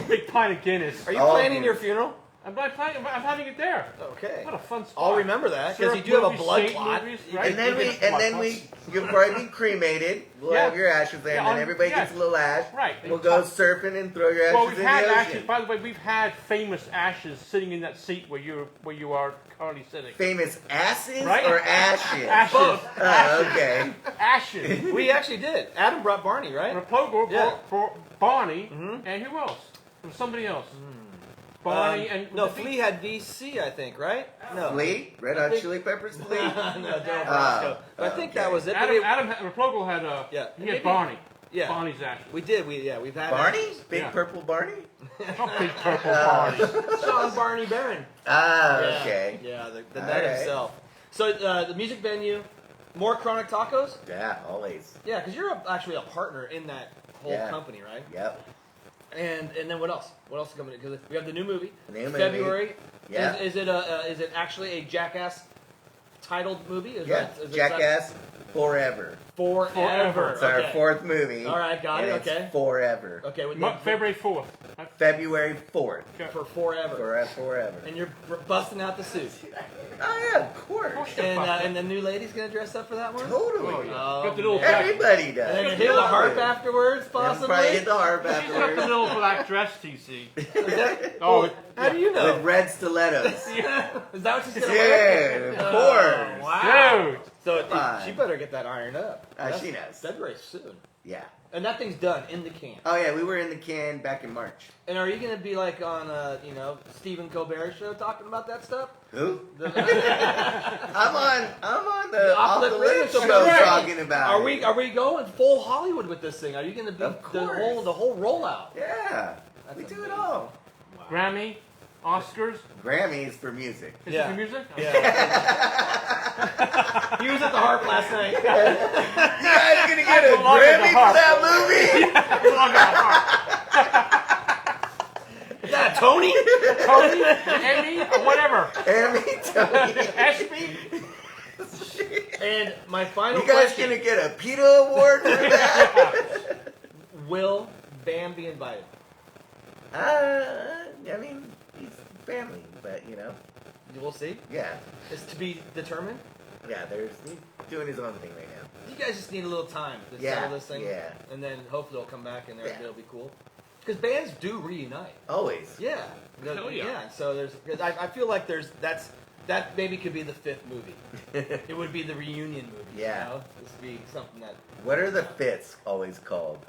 Big pint of Guinness. Are you Oh, planning dude. your funeral? I'm having it there. Okay. What a fun spot. I'll remember that because Surf you do have a movies, blood skate clot. movies, right? And then You get you'll probably be cremated. We'll Yeah. have your ashes there, and Yeah, then everybody gets a little ash. Right. We'll go surfing and throw your ashes Well, we've in had the ashes. ocean. By the way, we've had famous ashes sitting in that seat where you are currently sitting. Famous asses Right? or ashes? Ashes. Oh, okay. Ashes. We actually did. Adam brought Barney, right? Raplogo Yeah. for Barney, and who else? There was somebody else. Barney and no, Flea had VC, I think, right? No, Flea? Red Hot Chili Peppers Flea? no, Daryl Brasco. But I think that was it. But Adam Raplogo had Yeah. he Maybe- had Barney. Yeah. Barney's ashes. we've had Barney? Big Yeah. purple Barney? Oh, big purple Barney. Sean Barney Barron. Ah, Yeah. okay. Yeah, the All nut right. himself. So the music venue, more Chronic Tacos. Yeah, always. Yeah, because you're actually a partner in that whole Yeah. company, right? Yep. And then what else? What else is coming? Because we have the new movie. New movie. February. Yeah. Is it actually a Jackass titled movie? Is Yeah. it Jackass Forever. Forever. It's our Okay. 4th movie. All right, got and it. it's Okay. Forever. Okay. With February 4th. February 4th. for forever. Forever. And you're busting out the suit. Oh yeah, of course. And the new lady's gonna dress up for that one. Totally. Oh, yeah. Oh, Got the little man. Everybody And does. then you hit the harp afterwards, And possibly. probably hit the harp She's got the afterwards. little black dress, TC. Is that- Oh, how do you know? With red stilettos. Is that what she's gonna wear? Dude, of Oh, course. wow. dude. So Fine. she better get that ironed up. She knows. February soon. Yeah. And that thing's done in the can. Oh yeah, we were in the can back in March. And are you gonna be like on Stephen Colbert show talking about that stuff? Who? The- I'm on the Off the Radio Lip Show. show Right. talking about Are it. we going full Hollywood with this thing? Are you gonna be Of the course. whole rollout? Yeah. That's We do it amazing. all. Grammy, Oscars. Grammys for music. Is Yeah. it for music? Yeah. He was at the harp last night. You guys gonna get a belong at the Grammy for harp. that movie? Is that a Tony? Tony, Emmy, or whatever. Emmy, Tony. Espy. And my final You guys question: gonna get a PETA award for that? will Bam be invited? I mean, he's family, but you know, We'll see. yeah, It's to be determined. yeah. He's doing his own thing right now. You guys just need a little time to Yeah, settle this thing. yeah. And then hopefully they'll come back and Yeah. it'll be cool. Because bands do reunite. Always. Yeah. Hell yeah. So there's. 'Cause I feel like that maybe could be the 5th movie. It would be the reunion movie. Yeah. You know? This would be something that. What are the fifths always called?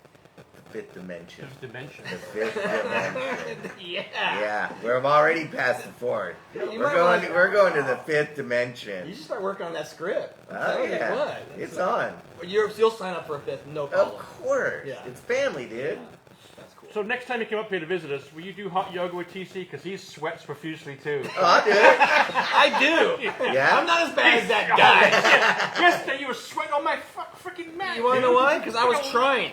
The fifth dimension. There's dimension. The fifth dimension. Yeah. Yeah, we're already past the fourth. You We're might going. wanna- We're going to the fifth You dimension. should start working on that script. I'm Oh telling yeah, you what. it's on. You'll sign up for a 5th, no problem. Of course, Yeah. it's family, dude. That's cool. So next time you come up here to visit us, will you do hot yoga with TC? Because he sweats profusely too. Oh, I I do. do. Yeah. I'm not as bad as that guy. Yesterday you were sweating on my freaking mat. You want to know why? Because I was trying.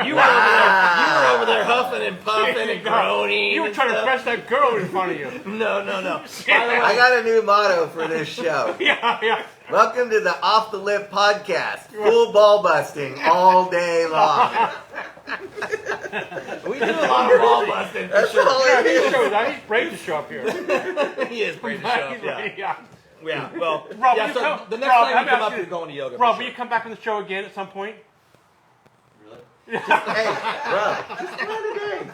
You were over there huffing and puffing and groaning. You were and trying to stuff. press that girl in front of you. No. By the way, I got a new motto for this show. Yeah. Welcome to the Off the Lip podcast. Full ball busting all day long. we do a lot of ball busting for That's sure. all Yeah, it he is. shows that. He's brave to show up here. He is brave to show up. Yeah. Yeah. Yeah. Well, Rob, yeah. you So come- the next Rob, time I'm you come up, asking- you're going to yoga. Rob, for will sure. you come back on the show again at some point? Hey, bro, just plan a day.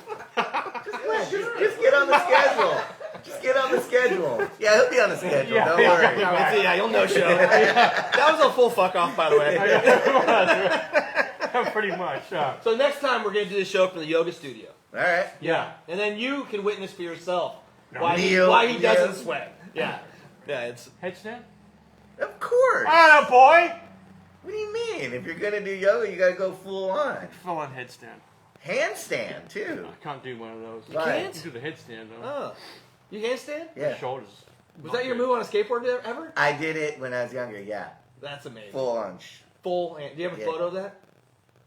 Just get on the schedule. Just get on the schedule. Yeah, he'll be on the schedule. Yeah, Don't yeah, worry. yeah. Yeah, you'll know show. That was a full fuck off, by the way. Pretty much. So next time we're going to do the show from the yoga studio. All right. Yeah. And then you can witness for yourself No. why he Kneel, doesn't yes. sweat. Yeah. Yeah, it's Headstand? Of course. Ah, boy! What do you mean? If you're gonna do yoga, you gotta go full on. Full on headstand. Handstand too. I can't do one of those. Why? can't? You do the headstand though. oh. You handstand? Yeah. Shoulders. Was that your move on a skateboard ever? I did it when I was younger. Yeah. That's amazing. Full on. Full hand. Do you have a Yeah. photo of that?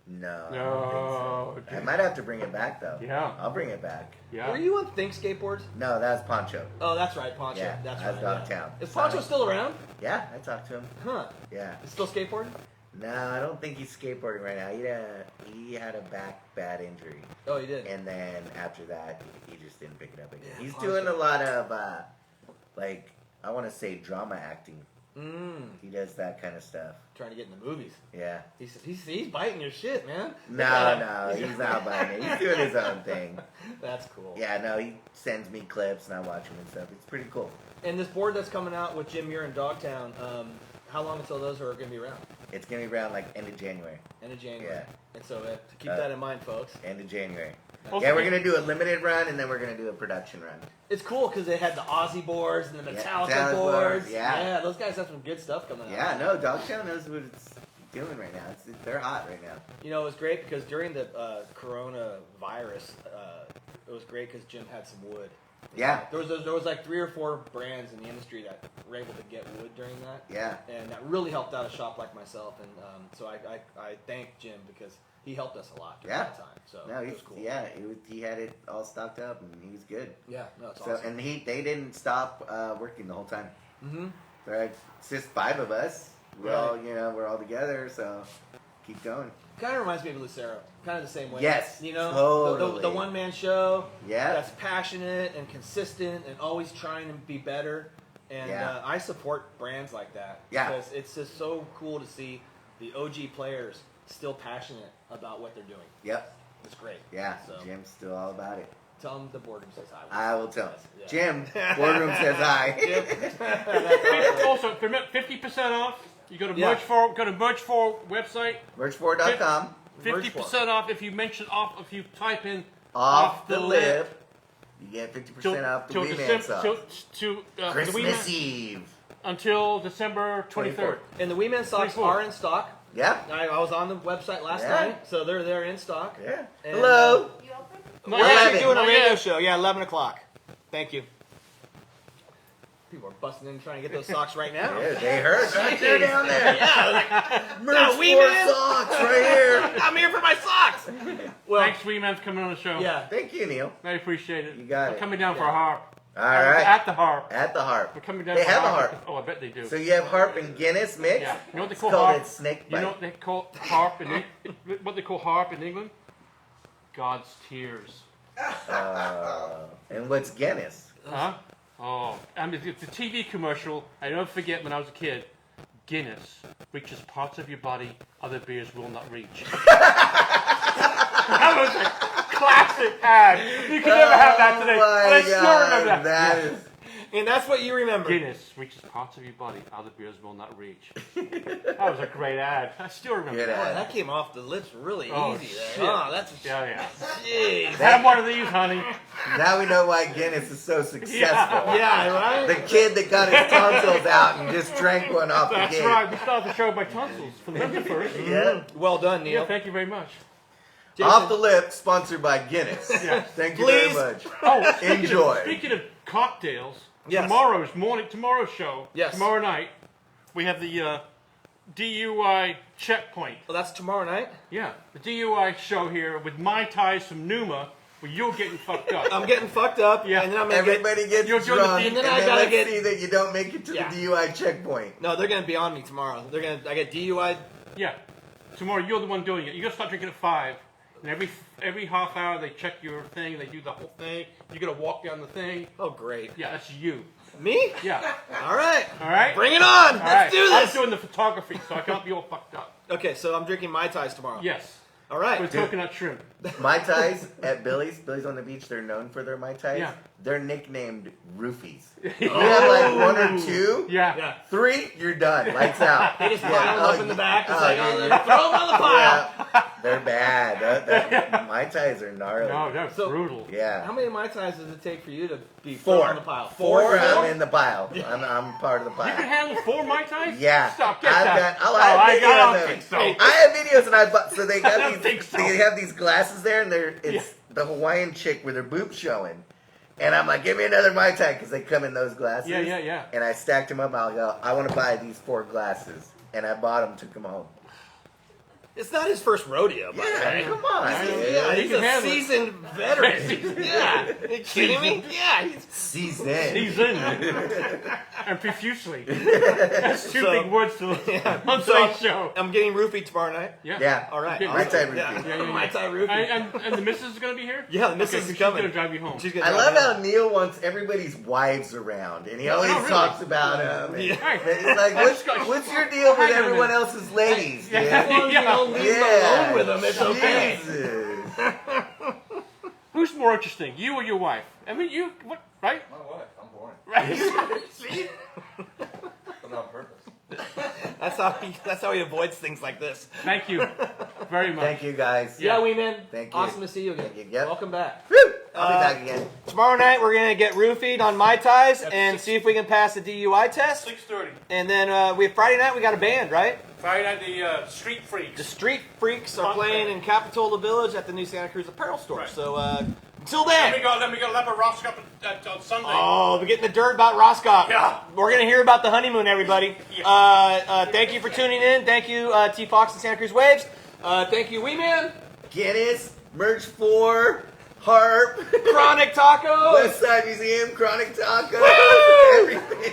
No. I No, don't think so. I dude. might have to bring it back though. Yeah. I'll bring it back. Yeah. Were you on Think Skateboards? No, that's Poncho. Oh, that's right, Poncho. Yeah, that's I was right. Dogtown. Yeah. Is Poncho still around? Yeah, I talked to him. Huh. Yeah. Is still skateboarding? No, I don't think he's skateboarding right now. He had a bad injury, Oh, he did. and then after that, he just didn't pick it up again. Yeah, He's Poncho. doing a lot of like I want to say drama acting. He does that kind of stuff. Trying to get in the movies. Yeah. He's biting your shit, man. No, he's not buying it. He's doing his own thing. That's cool. Yeah, no, he sends me clips and I watch them and stuff. It's pretty cool. And this board that's coming out with Jim Muir in Dogtown, how long until those are going to be around? It's gonna be around like end of January. End of January. Yeah. And so to keep that in mind, folks. End of January. Also, Yeah, we're gonna do a limited run and then we're gonna do a production run. It's cool because they had the Aussie boards and the Yeah, Metallica Metallica boards. boards, yeah. Those guys have some good stuff coming out. Yeah, no, Dogtown knows what it's doing right now. They're hot right now. You know, it was great because during the coronavirus, it was great because Jim had some wood. Yeah. There was like 3 or 4 brands in the industry that were able to get wood during that. Yeah. And that really helped out a shop like myself. And so I thank Jim because he helped us a lot during Yeah. that time. So No, it he's was cool. he had it all stocked up, and he was good. Yeah, no, it's So awesome. and they didn't stop working the whole time. Mm-hmm. Right, it's just 5 of us. We're all together, so keep going. Kind of reminds me of Lucero. Kind of the same way. Yes, You know, totally. the one-man show. Yeah. That's passionate and consistent and always trying to be better. And Yeah. I support brands like that. Yeah. Because it's just so cool to see the OG players still passionate about what they're doing. Yep. It's great. Yeah. So Jim's still all about it. tell them the boardroom says hi. I will tell him. Yeah. Jim, boardroom says hi. Also, 50% off. You go to Yeah. Merch4 website. Merch4.com. 50% off if you type in Off the lip. You get 50% off the till Wee Man December, socks. for the Wee Christmas Man, Eve. until December 23rd. And the Wee Man socks 24. are in stock. Yeah. I was on the website last Yeah. night, so they're in stock. Yeah. And, Hello. You open? Not We're yet. actually doing a Not radio yet. show. Yeah, 11 o'clock. Thank you. People are busting in trying to get those socks right now. Yeah, they hurt. Right there down there. Yeah, Merch Wee 4 Man. socks right here. I'm here for my socks. Well, Thanks, Wee Man, for coming on the show. yeah. Thank you, Neil. I appreciate it. You got I'm it. coming down for a harp. All right. At the harp. At the harp. We're coming down They for have a harp. harp. Oh, I bet they do. So you have harp and Guinness mix? Yeah. You know what they It's call called harp? it snake You bite. know what they call harp what they call harp in England? God's tears. And what's Guinness? Huh? Oh, I mean, it's a TV commercial. I never forget when I was a kid. Guinness reaches parts of your body other beers will not reach. That was a classic ad. You can never have that today. Oh And I my still God, remember that. that is. And that's what you remember. Guinness reaches parts of your body other beers will not reach. That was a great ad. I still remember Good that. Boy, ad. that came off the lips really Oh, easy there. shit. Oh, that's Yeah, yeah. jeez. Have one of these, honey. Now we know why Guinness is so successful. Yeah, right? The kid that got his tonsils out and just drank one off That's the gate. right. We started the show by tonsils for the first. Yeah. Well done, Yeah, Neil. thank you very much. Jason, Off the lip, sponsored by Guinness. Yes. Thank you Please. very much. Oh, Enjoy. Speaking of cocktails, Yes. tomorrow's show, Yes. tomorrow night, we have the DUI checkpoint. well, that's tomorrow night. Yeah, the DUI show here with Mai Tais from Numa, where you're getting fucked up. I'm getting fucked up, Yeah. and then I'm gonna get. Everybody gets You're doing the drunk, thing, and and then then I gotta let's get- see that you don't make it to Yeah. the DUI checkpoint. No, they're gonna be on me tomorrow. I get DUI. Yeah, tomorrow you're the one doing it. You gotta start drinking at 5, and every half hour they check your thing. They do the whole thing. You gotta walk down the thing. Oh, great. Yeah, that's you. Me? Yeah. All right. All right. Bring it on. All Let's right. do I'm this. doing the photography, so I can't be all fucked up. Okay, so I'm drinking Mai Tais tomorrow. Yes, All right. with coconut shrimp. Mai Tais at Billy's on the beach, they're known for their Mai Tais. Yeah. They're nicknamed roofies. You have like 1 or 2, Yeah. Yeah. 3, you're done. Lights out. They just pile them up in the back. It's like, yeah, oh, yeah. throw them on the pile. Yeah, they're bad. Mai Tais are gnarly. No, that's So- brutal. Yeah. How many Mai Tais does it take for you to be thrown 4. on the pile? 4, I'm in the pile. I'm part of the You can pile. handle 4 Mai Tais? Yeah. Stop, get I've that. got, I'll Oh, have I videos don't of think it. so. I have videos and I bought, so they I got don't these, think so. they have these glasses there and it's Yeah. the Hawaiian chick with her boobs showing. And I'm like, give me another Mai Tai because they come in those glasses. Yeah. And I stacked them up. I'll go, I want to buy these 4 glasses. And I bought them, took them home. It's not his first rodeo, by the Yeah, way. come on. dude. Yeah, He he's can a handle it. seasoned veteran. Yeah. Are you kidding me? Yeah. He's, Seasoned. He's in. And profusely. That's 2 So- big words to on so today's show. I'm getting roofied tomorrow night. Yeah. Yeah. All right. Yeah, Mai Tai roofie. Yeah. Mai Tai roofie. And the missus is going to be here? Yeah, the missus Okay, is she's coming. going to drive you home. She's gonna I drive love me how home. Neil wants everybody's wives around, and he always really. talks about them. Yeah. He's like, what's your deal with Hang on a everyone minute. else's ladies, dude? Yeah. As long as you don't leave them alone with them, it's okay. Jesus. Who's more interesting, you or your wife? I mean, you, what, right? My wife, I'm boring. Right. See? But on purpose. That's how he avoids things like this. Thank you very much. Thank you, guys. Yeah, Wee Man. Thank you. Awesome to see you again. Thank you. Yep. Welcome back. Woo! I'll be back again. Tomorrow night we're gonna get roofied on Mai Tais and see if we can pass the DUI test. 6:30. And then we have Friday night. We got a band, right? Friday night, the Street The Freaks. Street Freaks are playing in Capitola Village at the new Santa Cruz Apparel Store. Right. So until Then then. we got Leopard Roscoe on Sunday. Oh, we're getting the dirt about Roscoe. Yeah. We're going to hear about the honeymoon, everybody. Yeah. Thank you for tuning in. Thank you, T Fox and Santa Cruz Waves. Thank you, Wee Man. Guinness, Merch 4, Harp, Chronic Tacos. West Side Museum, Chronic Tacos, everything.